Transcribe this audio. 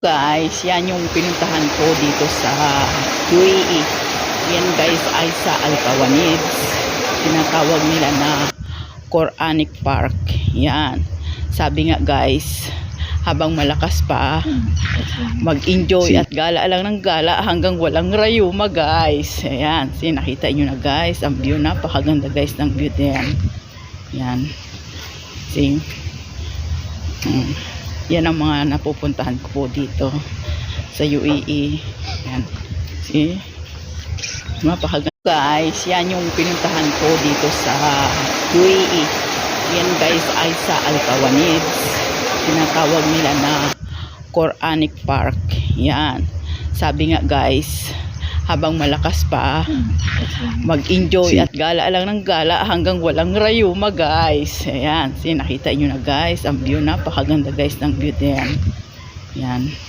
Guys, yan yung pinuntahan ko dito sa UAE. Yan guys ay sa Al-Kawanids. Tinatawag nila na Quranic Park. Yan. Sabi nga guys, habang malakas pa, mag-enjoy at gala lang ng gala hanggang walang rayuma guys. Ayan, nakita nyo na guys, ang view, napakaganda guys ng view din. Yan. See? Yan ang mga napupuntahan ko po dito sa UAE. Yan. See? Napakaganda guys, yan yung pinuntahan ko dito sa UAE. Yan guys ay sa Al-Kawanids. Tinatawag nila na Quranic Park. Yan. Sabi nga guys, habang malakas pa, mag-enjoy at gala lang ng gala hanggang walang rayuma guys. Ayan, nakita nyo na guys, ang view, napakaganda guys ng view din. Yan.